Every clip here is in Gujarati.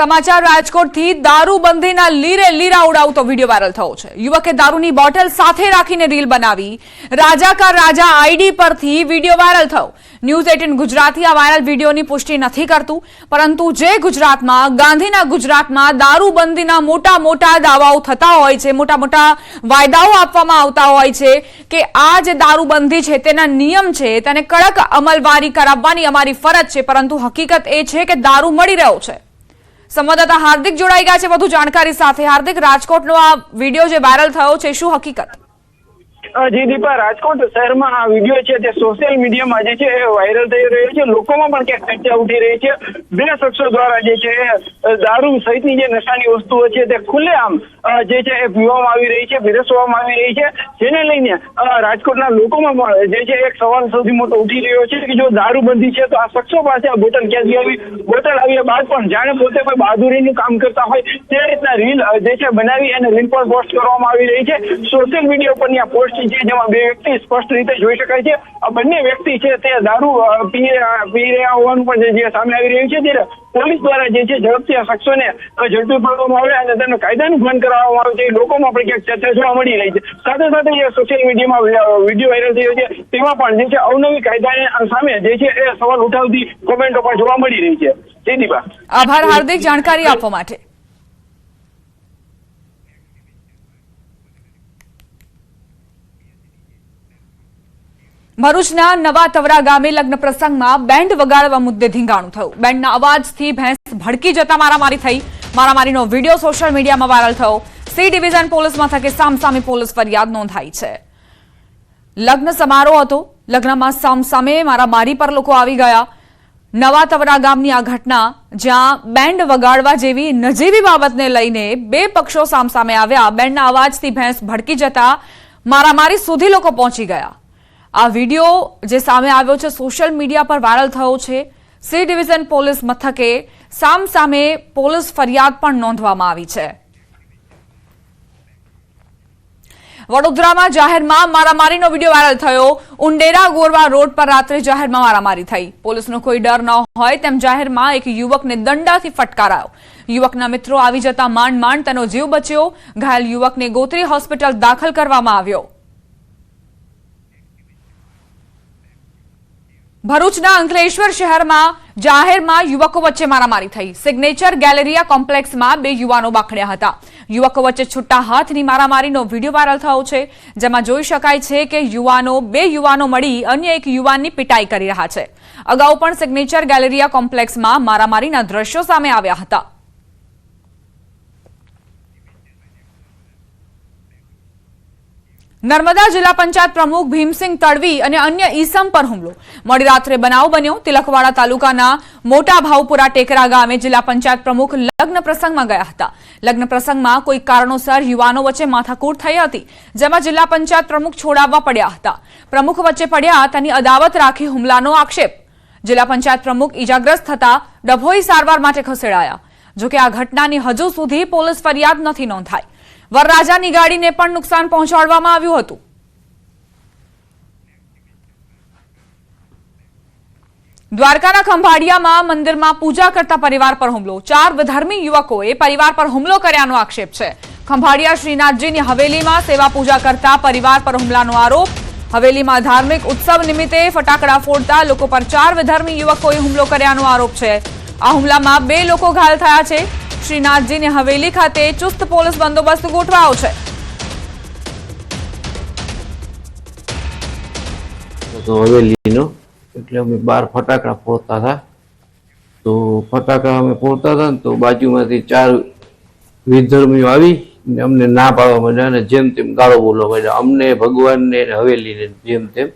સમાચાર રાજકોટથી દારૂબંધીના લીરે લીરા ઉડાવતો વિડીયો વાયરલ થયો છે। યુવકે દારૂની બોટલ સાથે રાખીને રીલ બનાવી રાજા કા રાજા આઈડી પરથી વિડીયો વાયરલ થયો। ન્યૂઝ 18 ગુજરાતી આ વાયરલ વિડીયોની પુષ્ટિ નથી કરતું, પરંતુ જે ગુજરાતમાં ગાંધીના ગુજરાતમાં દારૂબંધીના મોટા મોટા દાવાઓ થતા હોય છે, મોટા મોટા વાયદાઓ આપવામાં આવતા હોય છે કે આ જે દારૂબંધી છે તેના નિયમ છે તેને કડક અમલવારી કરાવવાની અમારી ફરજ છે, પરંતુ હકીકત એ છે કે દારૂ મળી રહ્યો છે। સંવાદદાતા હાર્દિક જોડાઈ ગયા છે વધુ જાણકારી સાથે। હાર્દિક, રાજકોટનો આ વિડીયો જે વાયરલ થયો છે શું હકીકત? જી દીપા, રાજકોટ શહેરમાં આ વિડીયો છે તે સોશિયલ મીડિયામાં જે છે એ વાયરલ થઈ રહ્યો છે। લોકોમાં પણ ક્યાંક ચર્ચા ઉઠી રહી છે। બે શખ્સો દ્વારા જે છે દારૂ સહિતની જે નશાની વસ્તુઓ છે તે ખુલ્લેઆમ જે છે એ પીવામાં આવી રહી છે, પીરસવામાં આવી રહી છે, જેને લઈને રાજકોટના લોકોમાં પણ જે છે એક સવાલ સૌથી મોટો ઉઠી રહ્યો છે કે જો દારૂબંધી છે તો આ શખ્સો પાસે આ બોટલ ક્યાંથી આવી? બોટલ આવ્યા બાદ પણ જાણે પોતે કોઈ બહાદુરીનું કામ કરતા હોય તે રીતના રીલ જે છે બનાવી અને રીલ પર પોસ્ટ કરવામાં આવી રહી છે। સોશિયલ મીડિયા પરની આ પોસ્ટ છે જેમાં બે વ્યક્તિ સ્પષ્ટ રીતે જોઈ શકાય છે। આ બંને વ્યક્તિ છે તે દારૂ પી રહ્યા હોવાનું પણ જે સામે આવી રહ્યું છે, ત્યારે પોલીસ દ્વારા જે છે ઝડપથી આ શખ્સોને ઝડપી પાડવામાં આવે અને તેનું કાયદાનું ભંગ કરવામાં આવે છે। લોકોમાં પણ ક્યાંક ચર્ચા જોવા મળી રહી છે। સાથે સાથે જે સોશિયલ મીડિયામાં વિડીયો વાયરલ થયો છે તેમાં પણ જે છે અવનવી કાયદાને સામે જે છે એ સવાલ ઉઠાવતી કોમેન્ટો પણ જોવા મળી રહી છે। જયદીપા, આભાર હાર્દિક જાણકારી આપવા માટે। ભરૂચના નવા તવરા ગામે લગ્ન પ્રસંગમાં બેન્ડ વગાડવા મુદ્દે ધીંગાણું થયું। બેન્ડના અવાજથી ભેંસ ભડકી જતા મારામારી થઈ। મારામારીનો વિડીયો સોશિયલ મીડિયામાં વાયરલ થયો। સી ડિવિઝન પોલીસ મથકે સામસામે પોલીસ ફરિયાદ નોંધાઈ છે। લગ્ન સમારોહ હતો, લગ્નમાં સામસામે મારામારી પર લોકો આવી ગયા। નવા તવરા ગામની આ ઘટના જ્યાં બેન્ડ વગાડવા જેવી નજીવી બાબતને લઈને બે પક્ષો સામસામે આવ્યા। બેન્ડના અવાજથી ભેંસ ભડકી જતા મારામારી સુધી લોકો પહોંચી ગયા। આ વિડીયો જે સામે આવ્યો છે સોશિયલ મીડિયા પર વાયરલ થયો છે। સી ડિવિઝન પોલીસ મથકે સામસામે પોલીસ ફરિયાદ પણ નોંધવામાં આવી છે। વડોદરામાં જાહેરમાં મારામારીનો વિડીયો વાયરલ થયો। ઉંડેરા ગોરવા રોડ પર રાત્રે જાહેરમાં મારામારી થઈ। પોલીસનો કોઈ ડર ન હોય તેમ જાહેરમાં એક યુવકને દંડાથી ફટકારાયો। યુવકના મિત્રો આવી જતા માંડ માંડ તેનો જીવ બચ્યો। ઘાયલ યુવકને ગોત્રી હોસ્પિટલ દાખલ કરવામાં આવ્યો। ભરૂચના અંકલેશ્વર શહેરમાં જાહેરમાં યુવકો વચ્ચે મારામારી થઈ। સિગ્નેચર ગેલેરિયા કોમ્પ્લેક્સમાં બે યુવાનો બાખડ્યા હતા। યુવકો વચ્ચે છૂટા હાથની મારામારીનો વિડીયો વાયરલ થયો છે, જેમાં જોઈ શકાય છે કે બે યુવાનો મળી અન્ય એક યુવાનની પિટાઈ કરી રહ્યા છે। અગાઉ પણ સિગ્નેચર ગેલેરિયા કોમ્પ્લેક્સમાં મારામારીના દ્રશ્યો સામે આવ્યા હતા। નર્મદા જિલ્લા પંચાયત પ્રમુખ ભીમસિંહ તડવી અને અન્ય ઈસમ પર હુમલો। મોડી રાત્રે બનાવ બન્યો। તિલકવાડા તાલુકાના મોટા ભાવપુરા ટેકરા ગામે જિલ્લા પંચાયત પ્રમુખ લગ્ન પ્રસંગમાં ગયા હતા। લગ્ન પ્રસંગમાં કોઈ કારણોસર યુવાનો વચ્ચે માથાકૂટ થઈ હતી, જેમાં જિલ્લા પંચાયત પ્રમુખ છોડાવવા પડ્યા હતા। પ્રમુખ વચ્ચે પડ્યા તેની અદાવત રાખી હુમલાનો આક્ષેપ। જિલ્લા પંચાયત પ્રમુખ ઈજાગ્રસ્ત થતા ડભોઈ સારવાર માટે ખસેડાયા। જોકે આ ઘટનાની હજુ સુધી પોલીસ ફરિયાદ નથી નોંધાઈ। વરરાજાની ગાડીને પણ નુકસાન પહોંચાડવામાં આવ્યું હતું। દ્વારકાના ખંભાળિયામાં મંદિરમાં પૂજા કરતા પરિવાર પર હુમલો। 4 વિધર્મી યુવકોએ પરિવાર પર હુમલો કર્યાનો આક્ષેપ છે। ખંભાળિયા શ્રીનાથજીની હવેલીમાં સેવા પૂજા કરતા પરિવાર પર હુમલાનો આરોપ। હવેલીમાં ધાર્મિક ઉત્સવ નિમિત્તે ફટાકડા ફોડતા લોકો પર 4 વિધર્મી યુવકોએ હુમલો કર્યાનો આરોપ છે। આ હુમલામાં 2 લોકો ઘાયલ થયા છે। શ્રીનાથજીની હવેલી ખાતે ચુસ્ત પોલીસ બંદોબસ્ત ગોઠવાયો છે। તો હવેલીનો એટલે અમે 12 ફટાકડા ફોડતા હતા। તો ફટાકડા અમે ફોડતા હતા ને તો બાજુમાંથી 4 વિધર્મીઓ આવી ને અમને ના પાડવા માંડ્યા અને જેમ તેમ ગાળો બોલવા માંડ્યા અમને, ભગવાનને, હવેલીને જેમ તેમ।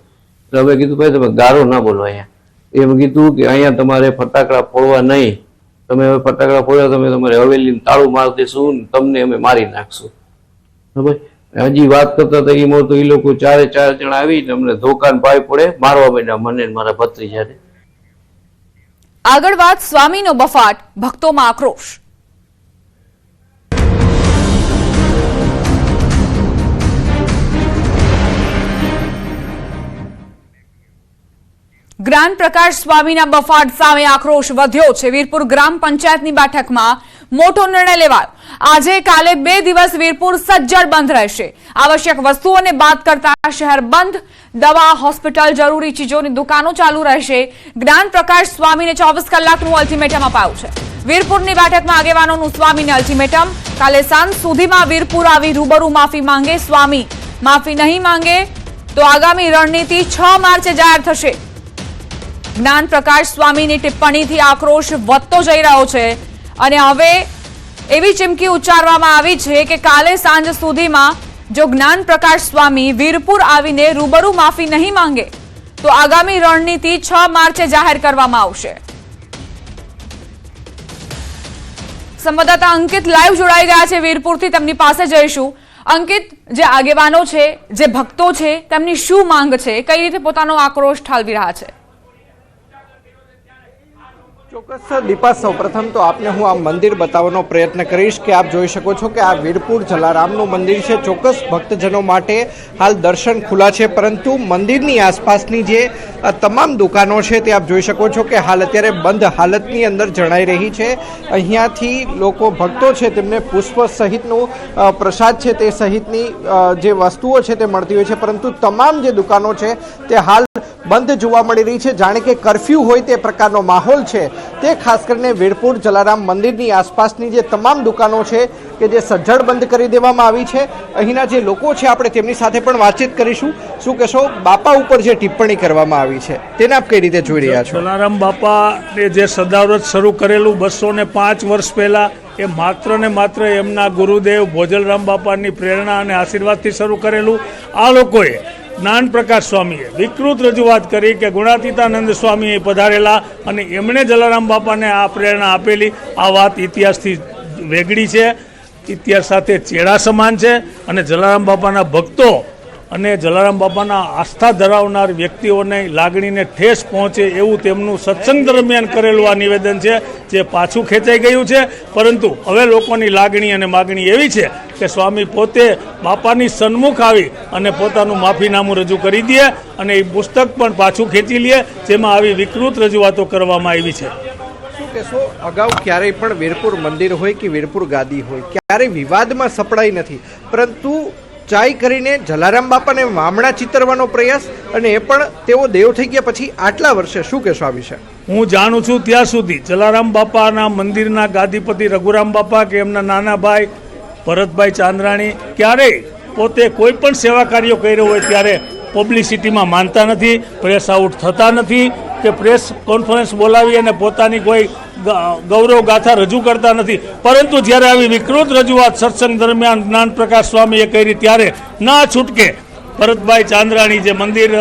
તો અમે કીધું ભાઈ તમે ગાળો ના બોલો અહીંયા। એમ કીધું કે અહીંયા તમારે ફટાકડા ફોડવા નહીં, તમે હવે ફટાકડા ફોડ્યા તમે તમારે હવેલીને તાળું મારી દેશું ને તમને અમે મારી નાખશું। બરાબર, હજી વાત કરતા હતા એમાં તો એ લોકો 4 જણા આવીને અમને ધોકાન પાય પડે મારવા માંડ્યા મને મારા ભત્રીજાને। આગળ વાત સ્વામીનો બફાટ, ભક્તોમાં આક્રોશ। જ્ઞાન પ્રકાશ સ્વામીના બફાટ સામે આક્રોશ વધ્યો છે। વીરપુર ગ્રામ પંચાયતની બેઠકમાં મોટો નિર્ણય લેવાયો। આજે કાલે 2 દિવસ વીરપુર સજ્જડ બંધ રહેશે। આવશ્યક વસ્તુઓને બાદ કરતા શહેર બંધ। દવા, હોસ્પિટલ, જરૂરી ચીજોની દુકાનો ચાલુ રહેશે। જ્ઞાન પ્રકાશ સ્વામીને 24 કલાકનું અલ્ટિમેટમ અપાયું છે। વીરપુરની બેઠકમાં આગેવાનોનું સ્વામીને અલ્ટિમેટમ। કાલે સાંજ સુધીમાં વીરપુર આવી રૂબરૂ માફી માંગે। સ્વામી માફી નહીં માંગે તો આગામી રણનીતિ 6 માર્ચે જાહેર થશે। જ્ઞાન પ્રકાશ સ્વામીની ટિપ્પણીથી આક્રોશ વધતો જઈ રહ્યો છે અને હવે એવી ચીમકી ઉચ્ચારવામાં આવી છે કે કાલે સાંજ સુધીમાં જો જ્ઞાન પ્રકાશ સ્વામી વીરપુર આવીને રૂબરૂ માફી નહીં માંગે તો આગામી રણનીતિ 6 માર્ચે જાહેર કરવામાં આવશે। સંવાદદાતા અંકિત લાઈવ જોડાઈ ગયા છે વીરપુરથી, તેમની પાસે જઈશું। અંકિત, જે આગેવાનો છે, જે ભક્તો છે, તેમની શું માંગ છે, કઈ રીતે પોતાનો આક્રોશ ઠાલવી રહ્યા છે? ચોક્કસ દીપા, સૌપ્રથમ તો આપને હું આ મંદિર બતાવવાનો પ્રયત્ન કરીશ કે આપ જોઈ શકો છો કે આ વીરપુર જલારામનું મંદિર છે। ચોક્કસ ભક્તજનો માટે હાલ દર્શન ખુલ્લા છે, પરંતુ મંદિરની આસપાસની જે તમામ દુકાનો છે તે આપ જોઈ શકો છો કે હાલ અત્યારે બંધ હાલતની અંદર જણાઈ રહી છે। અહીંયાથી લોકો ભક્તો છે તેમને પુષ્પ સહિતનું પ્રસાદ છે તે સહિતની જે વસ્તુઓ છે તે મળતી હોય છે, પરંતુ તમામ જે દુકાનો છે તે હાલ બંધ જોવા મળી રહી છે। જાણે કે કર્ફ્યુ હોય તે પ્રકારનો માહોલ છે તે ખાસ કરીને વીરપુર જલારામ મંદિરની આસપાસની જે તમામ દુકાનો છે કે જે સજ્જડ બંધ કરી દેવામાં આવી છે। અહીંના જે લોકો છે આપણે તેમની સાથે પણ વાતચીત કરીશું। શું કહેશો, બાપા ઉપર જે ટિપ્પણી કરવામાં આવી છે તેને આપ કઈ રીતે જોઈ રહ્યા છો? જલારામ બાપાને જે સદાવ્રત શરૂ કરેલું 205 વર્ષ પહેલા, એ માત્ર ને માત્ર એમના ગુરુદેવ ભોજલરામ બાપાની પ્રેરણા અને આશીર્વાદથી શરૂ કરેલું। આ લોકોએ જ્ઞાન પ્રકાશ સ્વામીએ વિકૃત રજૂઆત કરી કે ગુણાતીતાનંદ સ્વામી પધારેલા અને એમણે જલારામ બાપાને આ પ્રેરણા આપેલી। આ વાત ઇતિહાસથી વેગળી છે, ઇતિહાસ સાથે ચેડા સમાન છે અને જલારામ બાપાના ભક્તો અને જલારામ બાપાના આસ્થા ધરાવનાર વ્યક્તિઓને લાગણીને ઠેસ પહોંચે એવું તેમનું સત્સંગ દરમિયાન કરેલું આ નિવેદન છે, જે પાછું ખેંચાઈ ગયું છે। પરંતુ હવે લોકોની લાગણી અને માગણી એવી છે કે સ્વામી પોતે બાપાની સન્મુખ આવી અને પોતાનું માફીનામું રજૂ કરી દે અને એ પુસ્તક પણ પાછું ખેંચી લે, જેમાં આવી વિકૃત રજૂઆતો કરવામાં આવી છે। શું કહેશો, અગાઉ ક્યારેય પણ વીરપુર મંદિર હોય કે વીરપુર ગાદી હોય ક્યારેય વિવાદમાં સપડાઈ નથી, પરંતુ ચાઈ કરીને જલારામ બાપાને વામણા ચિતરવાનો પ્રયાસ, અને એ પણ તેઓ દેવ થઈ ગયા પછી આટલા વર્ષે। શું કહેશો આ વિશે? હું જાણું છું ત્યાં સુધી જલારામ બાપાના મંદિરના ગાદીપતિ રઘુરામ બાપા કે એમના નાના ભાઈ ભરતભાઈ ચાંદ્રાણી ક્યારેય પોતે કોઈ પણ સેવા કાર્યો કર્યો હોય ત્યારે પબ્લિસિટીમાં માનતા નથી, પ્રેસ આઉટ થતા નથી કે પ્રેસ કોન્ફરન્સ બોલાવી અને પોતાની કોઈ ગૌરવ ગાથા રજૂ કરતા નથી। પરંતુ જ્યારે આવી વિકૃત રજૂઆત સત્સંગ દરમિયાન જ્ઞાન પ્રકાશ સ્વામીએ કરી ત્યારે ના છૂટકે ભરતભાઈ ચાંદ્રાણી જે મંદિર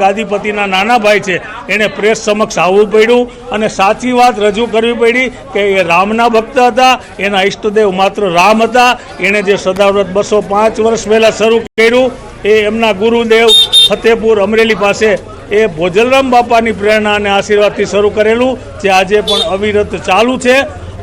ગાદીપતિના નાના ભાઈ છે એણે પ્રેસ સમક્ષ આવવું પડ્યું અને સાચી વાત રજૂ કરવી પડી કે એ રામના ભક્ત હતા, એના ઈષ્ટદેવ માત્ર રામ હતા। એણે જે સદાવ્રત 205 વર્ષ પહેલાં શરૂ કર્યું એ એમના ગુરુદેવ ફતેપુર અમરેલી પાસે એ ભોજલરામ બાપાની પ્રેરણા અને આશીર્વાદથી શરૂ કરેલું, જે આજે પણ અવિરત ચાલુ છે।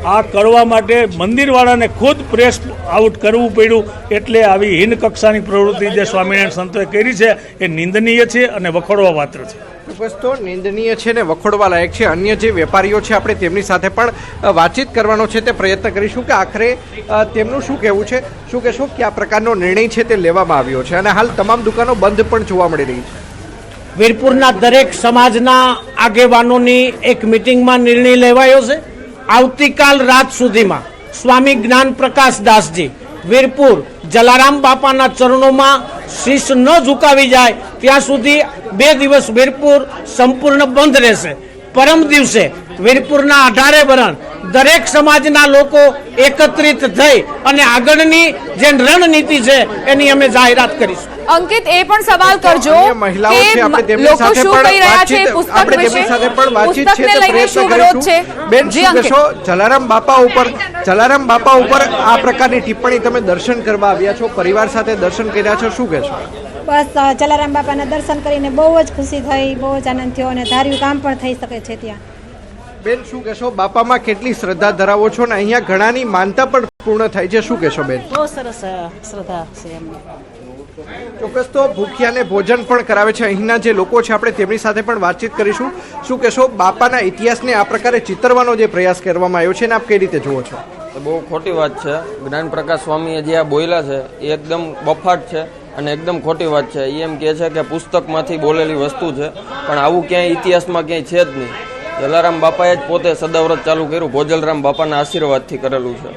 આ કરવા માટે મંદિરવાળાને ખુદ પ્રેસ આઉટ કરવું પડ્યું, એટલે આવી હીન કક્ષાની પ્રવૃત્તિ જે સ્વામિનારાયણ સંતોએ કરી છે એ નિંદનીય છે અને વખોડવા પાત્ર છે। ચોક્કસ તો નિંદનીય છે ને વખોડવા લાયક છે। અન્ય જે વેપારીઓ છે આપણે તેમની સાથે પણ વાતચીત કરવાનો છે તે પ્રયત્ન કરીશું કે આખરે તેમનું શું કહેવું છે। શું કહેશો કે આ પ્રકારનો નિર્ણય છે તે લેવામાં આવ્યો છે અને હાલ તમામ દુકાનો બંધ પણ જોવા મળી રહી છે? વીરપુરના દરેક સમાજના આગેવાનોની એક મિટિંગમાં નિર્ણય લેવાયો છે। આવતીકાલ રાત સુધીમાં સ્વામી જ્ઞાન પ્રકાશ દાસજી વીરપુર જલારામ બાપાના ચરણોમાં શીશ ન ઝુકાવી જાય ત્યાં સુધી 2 દિવસ વીરપુર સંપૂર્ણ બંધ રહેશે। પરમ દિવસે વીરપુરના 18 વરણ દરેક સમાજના લોકો એકત્રિત થઈ અને આગળની જે રણનીતિ છે એની અમે જાહેરાત કરીશું। અંકિત, એ પણ સવાલ કરજો મહિલાઓ છે આપણે તેમની લોકો સાથે શું કહી રહ્યા છે પુસ્તક આપણે વિશે, તેમની સાથે પણ વાતચીત છે પુસ્તકને તે લઈને પ્રયત્ન શું વિરોધ છે? કરીશું। બેન, જી શું અંકિત, કહેશો, જલારામ બાપા ઉપર આ પ્રકારની ટિપ્પણી, તમે દર્શન કરવા આવ્યા છો, પરિવાર સાથે દર્શન કર્યા છો, શું કહેશો? બસ જલારામ બાપાના દર્શન કરીને બહુ જ ખુશી થઈ, બહુ જ આનંદ થયો અને ધાર્યું કામ પણ થઈ શકે છે ત્યાં। બેન, શું કહેશો, બાપામાં કેટલી શ્રદ્ધા ધરાવો છો અને અહીંયા ઘણાની માનતા પણ પૂર્ણ થાય છે, શું કહેશો બેન? બહુ સરસ શ્રદ્ધા છે એમને। ચોક્કસ તો ભૂખ્યાને ભોજન પણ કરાવે છે અહીંના જે લોકો છે આપણે તેમની સાથે પણ વાતચીત કરીશું. શું કહેશો, બાપાના ઇતિહાસને આ પ્રકારે ચિતરવાનો જે પ્રયાસ કરવામાં આવ્યો છે એને આપ કઈ રીતે જુઓ છો? એ બહુ ખોટી વાત છે. જ્ઞાન પ્રકાશ સ્વામીએ જે આ બોલ્યા છે એ એકદમ બફાટ છે અને એકદમ ખોટી વાત છે. એ એમ કહે છે કે પુસ્તકમાંથી બોલેલી વસ્તુ છે, પણ આવું ક્યાંય ઇતિહાસમાં ક્યાંય છે જ નહીં. જલારામ બાપાએ જ પોતે સદાવ્રત ચાલુ કર્યું, ભોજલરામ બાપાના આશીર્વાદથી કરેલું છે.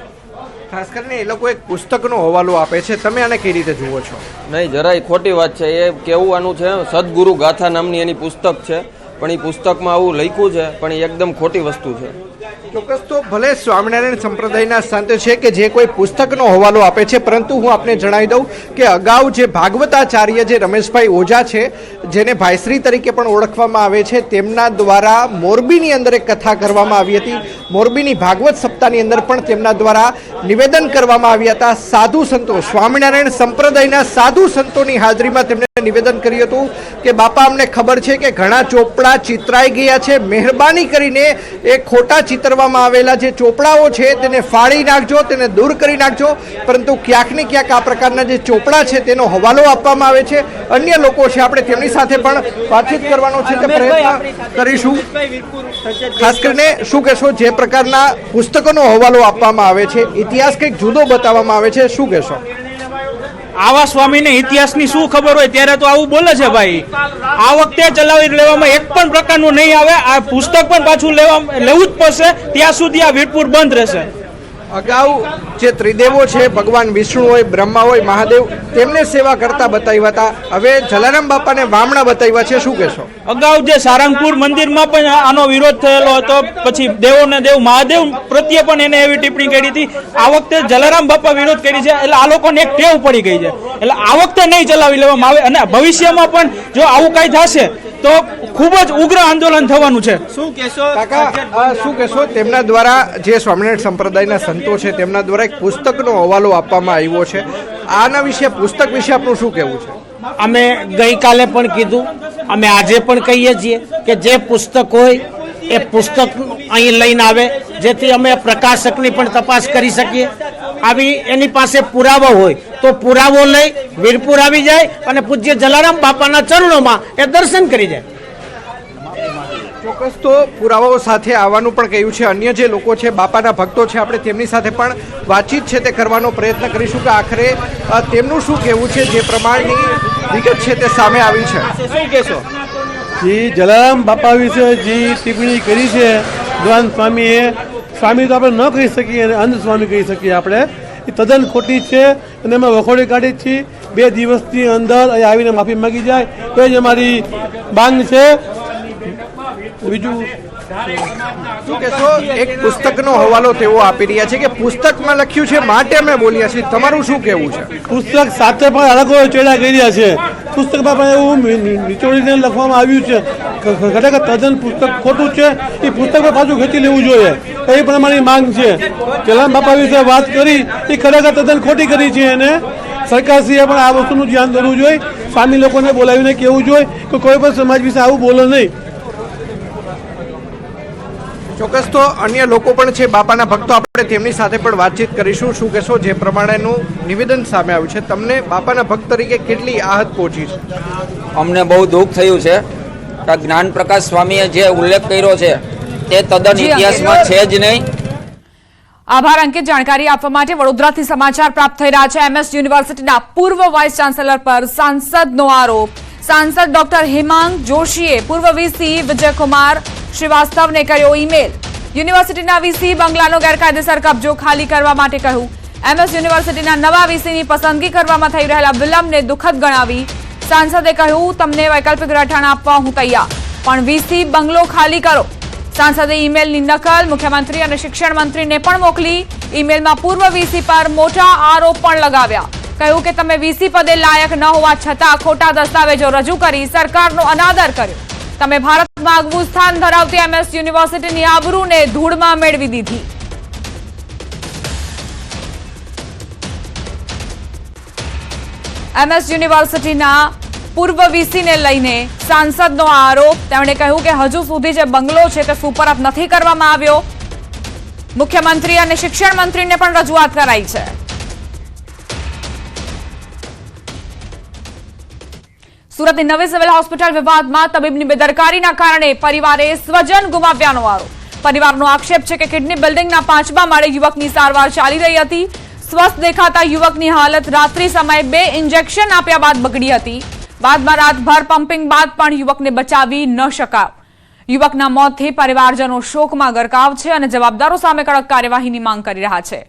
ખાસ કરીને એ લોકો એક પુસ્તકનો હવાલો આપે છે, તમે આને કઈ રીતે જુઓ છો? નહીં, જરાય ખોટી વાત છે. એ કહેવાનું છે સદગુરુ ગાથા નામની એની પુસ્તક છે, પણ એ પુસ્તકમાં આવું લખ્યું છે, પણ એ એકદમ ખોટી વસ્તુ છે. ચોક્કસ તો ભલે સ્વામિનારાયણ સંપ્રદાયના સંત છે કે જે કોઈ પુસ્તકનો હવાલો આપે છે, પરંતુ હું આપને જણાવી દઉં કે અગાઉ જે ભાગવતાચાર્ય જે રમેશભાઈ ઓઝા છે, જેને ભાઈશ્રી તરીકે પણ ઓળખવામાં આવે છે, તેમના દ્વારા મોરબીની અંદર એક કથા કરવામાં આવી હતી. મોરબીની ભાગવત સપ્તાહની અંદર પણ તેમના દ્વારા નિવેદન કરવામાં આવ્યા હતા. સાધુ સંતો, સ્વામિનારાયણ સંપ્રદાયના સાધુ સંતોની હાજરીમાં તેમણે નિવેદન કર્યું હતું કે બાપા, અમને ખબર છે કે ઘણા ચોપડા ચિતરાઈ ગયા છે, મહેરબાની કરીને એ ખોટા ચિત્રવામાં આવેલા જે ચોપડાઓ છે તેને ફાડી નાખજો, તેને દૂર કરી નાખજો. પરંતુ ક્યાંક ને ક્યાંક આ પ્રકારના જે ચોપડા છે તેનો હવાલો આપવામાં આવે છે. અન્ય લોકો છે, આપણે તેમની સાથે પણ વાતચીત કરવાનો છે તે પ્રયત્ન કરીશું. ખાસ કરીને શું કહેશો, જે પ્રકારના પુસ્તકોનો હવાલો આપવામાં આવે છે, ઇતિહાસ કંઈક જુદો બતાવવામાં આવે છે, શું કહેશો? આવા સ્વામીને ઇતિહાસની શું ખબર હોય ત્યારે તો આવું બોલે છે ભાઈ. આ વખતે ચલાવી લેવામાં એક પણ પ્રકારનું નહીં આવે. આ પુસ્તક પણ પાછું લેવું જ પડશે, ત્યાં સુધી આ વીરપુર બંધ રહેશે. અગાઉ જે ત્રિદેવો છે, ભગવાન વિષ્ણુ હોય, બ્રહ્મા હોય, મહાદેવ, તેમને સેવા કરતા બતાવ્યા હતા. હવે જલારામ બાપાને વામણા બતાવ્યા છે, શું કહેશો? અગાઉ જે સારંગપુર મંદિરમાં પણ આનો વિરોધ થયેલો હતો, પછી દેવોને દેવ મહાદેવ પ્રત્યે પણ એને એવી ટિપ્પણી કરી હતી. આ વખતે જલારામ બાપા વિરોધ કરી છે, એટલે આ લોકોને એક ટેવ પડી ગઈ છે. એટલે આ વખતે નહીં ચલાવી લેવામાં આવે, અને ભવિષ્યમાં પણ જો આવું કાંઈ થશે તો ખૂબ જ ઉગ્ર આંદોલન થવાનું છે. શું કહેશો કાકા, શું કહેશો, તેમના દ્વારા જે સ્વામિનારાયણ સંપ્રદાયના સંતો છે તેમના દ્વારા એક પુસ્તકનો હવાલો આપવામાં આવ્યો છે, આના વિશે, પુસ્તક વિશે આપનું શું કહેવું છે? અમે ગઈકાલે પણ કીધું, અમે આજે પણ કહીએ છીએ કે જે પુસ્તક હોય એ પુસ્તક અહીં લઈને આવે, જેથી અમે પ્રકાશકની પણ તપાસ કરી શકીએ. આવી એની પાસે પુરાવો હોય તો પુરાવો લઈ વીરપુર આવી જાય અને પૂજ્ય જલારામ બાપાના ચરણોમાં એ દર્શન કરી જાય. ચોક્કસ તો પુરાવાઓ સાથે આવવાનું પણ કહ્યું છે. અન્ય જે લોકો છે, બાપાના ભક્તો છે, આપણે તેમની સાથે પણ વાતચીત છે તે કરવાનો પ્રયત્ન કરીશું કે આખરે તેમનું શું કહેવું છે. જે પ્રમાણની વિગત છે તે સામે આવી છે, શું કહેશો? જે જલારામ બાપા વિશે જે ટિપ્પણી કરી છે દ્વાન સ્વામીએ, સ્વામી તો આપણે ન કહી શકીએ અને અંધ સ્વામી કહી શકીએ આપણે, એ તદ્દન ખોટી છે અને અમે વખોડી કાઢી છીએ. 2 દિવસની અંદર અહીં આવીને માફી માગી જાય તો જ અમારી માંગ છે. બીજું શું કહેશો? એક પુસ્તકનો હવાલો તેઓ આપી રહ્યા છે કે પુસ્તકમાં લખ્યું છે માટે અમે બોલ્યા છીએ, તમારું શું કહેવું છે? પુસ્તક સાથે પણ અલગો ચેડા કર્યા છે. પુસ્તકમાં પણ એવું નિચોડીને લખવામાં આવ્યું છે, ખરેખર તદ્દન પુસ્તક ખોટું છે. એ પુસ્તક પાછું ખેંચી લેવું જોઈએ, એ પણ અમારી માંગ છે. જલારામ બાપા વિશે વાત કરી એ ખરેખર તદ્દન ખોટી કરી છે, અને સરકારશ્રીએ પણ આ વસ્તુનું ધ્યાન દોરવું જોઈએ. સ્વામી લોકોને બોલાવીને કહેવું જોઈએ કે કોઈ પણ સમાજ વિશે આવું બોલો નહીં. ચોક્કસ તો અન્ય લોકો પણ છે, બાપાના ભક્તો, આપણે તેમની સાથે પણ વાતચીત કરીશું. શું કહેશો, જે પ્રમાણેનું નિવેદન સામે આવ્યું છે, તમને બાપાના ભક્ત તરીકે કેટલી આહત પહોંચી છે? અમને બહુ દુઃખ થયું છે કે જ્ઞાન પ્રકાશ સ્વામીએ જે ઉલ્લેખ કર્યો છે તે તદ્દન ઇતિહાસમાં છે જ નહીં. આભાર અંકિત. જાણકારી આપવા માટે વડોદરાથી સમાચાર પ્રાપ્ત થઈ રહ્યા છે. MS યુનિવર્સિટીના પૂર્વ વાઇસ ચાન્સેલર પર સાંસદનો આરોપ. સાંસદ ડોક્ટર હેમાંગ જોશીએ પૂર્વ VC વિજયકુમાર શ્રીવાસ્તવને કર્યો ઈમેલ. યુનિવર્સિટીના VC બંગલાનો ગેરકાયદેસર કબજો ખાલી કરવા માટે કહ્યું. MS યુનિવર્સિટીના નવા VCની પસંદગી કરવામાં થઈ રહેલા વિલંબને દુઃખદ ગણાવી સાંસદે કહ્યું, તમને વૈકલ્પિક રહેઠાણ આપવા હું તૈયાર, પણ VC બંગલો ખાલી કરો. સાંસદે ઈમેલની નકલ મુખ્યમંત્રી અને શિક્ષણ મંત્રીને પણ મોકલી. ઈમેલમાં પૂર્વ VC પર મોટા આરોપ પણ લગાવ્યા. કહ્યું કે તમે VC પદે લાયક ન હોવા છતાં ખોટા દસ્તાવેજો રજૂ કરી સરકારનો અનાદર કર્યો. તમે ભારતમાં આગવું સ્થાન ધરાવતી MS યુનિવર્સિટીની આબરૂને ધૂળમાં મેળવી દીધી. MS યુનિવર્સિટીના પૂર્વ VCને લઈને સાંસદનો આરોપ. તેમણે કહ્યું કે હજુ સુધી જે બંગલો છે તે સુપરત નથી કરવામાં આવ્યો. મુખ્યમંત્રી અને શિક્ષણ મંત્રીને પણ રજૂઆત કરાઈ છે. સુરતની નવી સિવિલ હોસ્પિટલ વિવાદમાં તબીબની બેદરકારીના કારણે પરિવારે સ્વજન ગુમાવ્યાનો આરોપ. પરિવારનો આક્ષેપ છે કે કિડની બિલ્ડિંગના 5મા માળે યુવકની સારવાર ચાલી રહી હતી. સ્વસ્થ દેખાતા યુવકની હાલત રાત્રિ સમયે 2 ઇન્જેક્શન આપ્યા બાદ બગડી હતી. બાદમાં રાતભર પમ્પિંગ બાદ પણ યુવકને બચાવી ન શકાયો. યુવકના મોતથી પરિવારજનો શોકમાં ગરકાવ છે અને જવાબદારો સામે કડક કાર્યવાહીની માંગ કરી રહ્યા છે.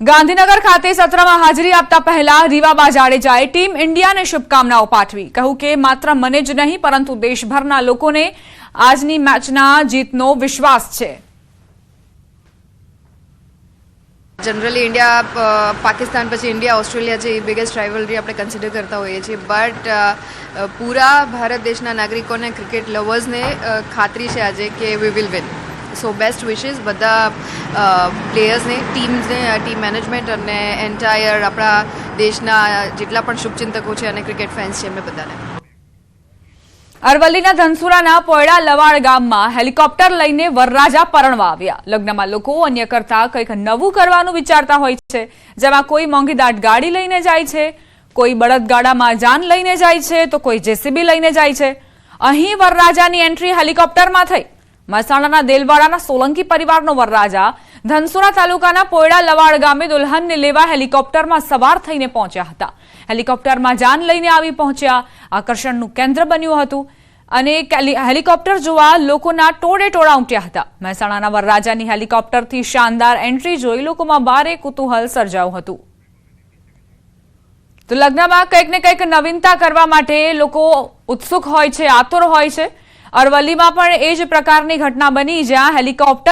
ગાંધીનગર ખાતે સત્રમાં હાજરી આપતા પહેલા રીવાબા જાડેજાએ ટીમ ઇન્ડિયાને શુભકામનાઓ પાઠવી. કહ્યું કે માત્ર મને જ નહીં પરંતુ દેશભરના લોકોને આજની મેચના જીતનો વિશ્વાસ છે. જનરલી ઇન્ડિયા પાકિસ્તાન પછી ઇન્ડિયા ઓસ્ટ્રેલિયા જે બિગેસ્ટ રાઇવલરી આપણે કન્સિડર કરતા હોઈએ છીએ, બટ પૂરા ભારત દેશના નાગરિકોને, ક્રિકેટ લવર્સને ખાતરી છે આજે કે we will win. So best wishes બધા પ્લેયર્સને, ટીમ્સને, ટીમ મેનેજમેન્ટ અને એન્ટાયર આપણા દેશના જેટલા પણ શુભચિંતકો છે અને ક્રિકેટ ફેન્સ છે એમને બધાને. અરવલ્લીના ધનસુરાના પોયડા લવાડ ગામમાં હેલિકોપ્ટર લઈને વરરાજા પરણવા આવ્યા. લગ્નમાં લોકો અન્ય કરતા કંઈક નવું કરવાનું વિચારતા હોય છે, જેમાં કોઈ મોંઘીદાટ ગાડી લઈને જાય છે, કોઈ બળદગાડામાં જાન લઈને જાય છે, તો કોઈ જેસીબી લઈને જાય છે. અહીં વરરાજાની એન્ટ્રી હેલિકોપ્ટરમાં થઈ. મહેસાણાના દેલવાડાના સોલંકી પરિવારનો વરરાજા ધનસુરા તાલુકાના પોયડા લવાડ ગામે દુલ્હનને લેવા હેલિકોપ્ટરમાં સવાર થઈને પહોંચ્યા હતા. હેલિકોપ્ટરમાં જાન લઈને આવી પહોંચ્યા. આકર્ષણનું કેન્દ્ર બન્યું હતું અને હેલિકોપ્ટર જોવા લોકોના ટોળે ટોળા ઉમટ્યા હતા. મહેસાણાના વરરાજાની હેલિકોપ્ટરથી શાનદાર એન્ટ્રી જોઈ લોકોમાં ભારે કુતૂહલ સર્જાયું હતું. તો લગ્નમાં કંઈક ને કંઈક નવીનતા કરવા માટે લોકો ઉત્સુક હોય છે, આતુર હોય છે. અરવલ્લીમાં પણ એ જ પ્રકારની ઘટના બની, જ્યાં હેલિકોપ્ટર